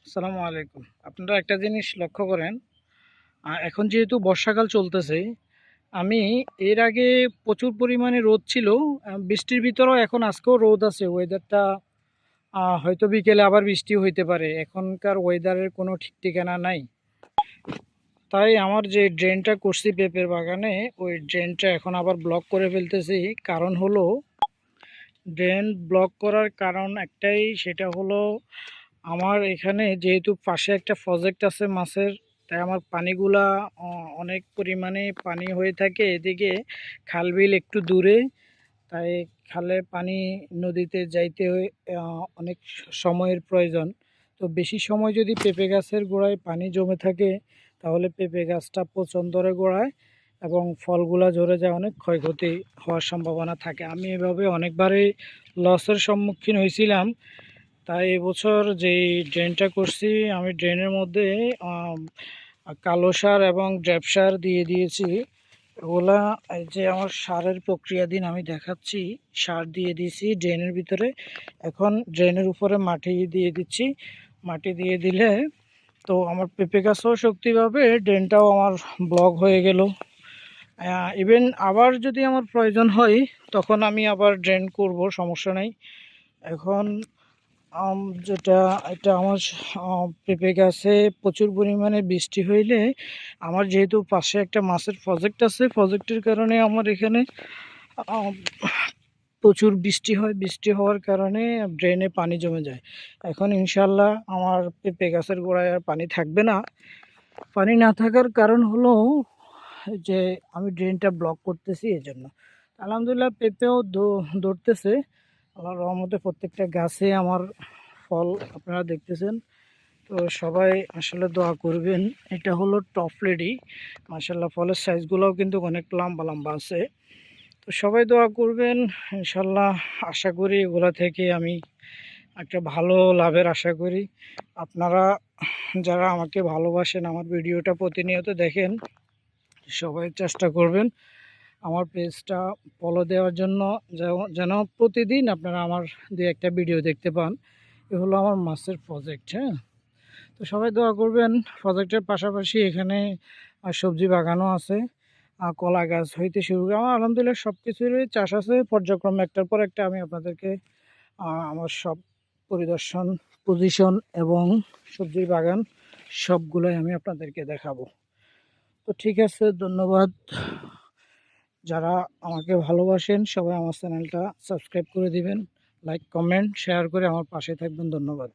আসসালামু আলাইকুম। আপনারা একটা জিনিস লক্ষ্য করেন, এখন যেহেতু বর্ষাকাল চলতেছে, আমি এর আগে প্রচুর পরিমাণে রোদ ছিল। বৃষ্টির ভিতরেও এখন আজকেও রোদ আছে। ওয়েদারটা হয়তো বিকেলে আবার বৃষ্টি হইতে পারে। এখনকার ওয়েদারের কোনো ঠিক ঠিকানা নাই। তাই আমার যে ড্রেনটা করছি পেঁপের বাগানে, ওই ড্রেনটা এখন আবার ব্লক করে ফেলতেছি। কারণ হলো, ড্রেন ব্লক করার কারণ একটাই, সেটা হলো আমার এখানে যেহেতু পাশে একটা প্রজেক্ট আছে মাছের, তাই আমার পানিগুলা অনেক পরিমাণে পানি হয়ে থাকে এদিকে। খাল বিল একটু দূরে, তাই খালে পানি নদীতে যাইতে অনেক সময়ের প্রয়োজন। তো বেশি সময় যদি পেঁপে গাছের গোড়ায় পানি জমে থাকে, তাহলে পেঁপে গাছটা পচন ধরে গোড়ায় এবং ফলগুলা ঝরে যায়, অনেক ক্ষয়ক্ষতি হওয়ার সম্ভাবনা থাকে। আমি এভাবে অনেকবারই লসের সম্মুখীন হয়েছিলাম। তাই এবছর যেই ড্রেনটা করছি, আমি ড্রেনের মধ্যে কালো সার এবং ড্র্যাপ সার দিয়ে দিয়েছি। ওগুলা এই যে আমার সারের প্রক্রিয়াধীন আমি দেখাচ্ছি। সার দিয়ে দিয়েছি ড্রেনের ভিতরে। এখন ড্রেনের উপরে মাটি দিয়ে দিচ্ছি। মাটি দিয়ে দিলে তো আমার পেঁপে গাছও শক্তি পাবে, ড্রেনটাও আমার ব্লক হয়ে গেল। ইভেন আবার যদি আমার প্রয়োজন হয়, তখন আমি আবার ড্রেন করব, সমস্যা নেই। এখন আম যেটা এটা আমার পেঁপে গাছে প্রচুর পরিমাণে বৃষ্টি হইলে, আমার যেহেতু পাশে একটা মাছের প্রজেক্ট আছে, প্রজেক্টের কারণে আমার এখানে আম, প্রচুর বৃষ্টি হয়। বৃষ্টি হওয়ার কারণে ড্রেনে পানি জমে যায়। এখন ইনশাল্লাহ আমার পেঁপে গাছের গোড়ায় আর পানি থাকবে না। পানি না থাকার কারণ হলো যে আমি ড্রেনটা ব্লক করতেছি, এই জন্য। আলহামদুলিল্লাহ পেঁপেও ধরতেছে আল্লাহর রহমতে। প্রত্যেকটা গাছে আমার ফল আপনারা দেখতেছেন। তো সবাই আসলে দোয়া করবেন। এটা হলো টপ লেডি, মাশাল্লাহ ফলের সাইজগুলোও কিন্তু অনেক লম্বা লম্বা আছে। তো সবাই দোয়া করবেন ইনশাল্লাহ। আশা করি এগুলা থেকে আমি একটা ভালো লাভের আশা করি। আপনারা যারা আমাকে ভালোবাসেন, আমার ভিডিওটা প্রতিনিয়ত দেখেন, সবাই চেষ্টা করবেন আমার পেজটা ফলো দেওয়ার জন্য, যেন প্রতিদিন আপনারা আমার দু একটা ভিডিও দেখতে পান। এ হলো আমার মাছের প্রজেক্ট। হ্যাঁ, তো সবাই দোয়া করবেন। প্রজেক্টের পাশাপাশি এখানে সবজি বাগানও আছে। কলা গাছ হইতে শুরু করে আমার আলহামদুলিল্লাহ সব কিছুরই চাষ আছে। পর্যায়ক্রমে একটার পর একটা আমি আপনাদেরকে আমার সব পরিদর্শন, পজিশন এবং সবজির বাগান সবগুলোই আমি আপনাদেরকে দেখাবো। তো ঠিক আছে, ধন্যবাদ। যারা আমাকে ভালোবাসেন সবাই আমার চ্যানেলটা সাবস্ক্রাইব করে দিবেন, লাইক কমেন্ট শেয়ার করে আমার পাশে থাকবেন। ধন্যবাদ।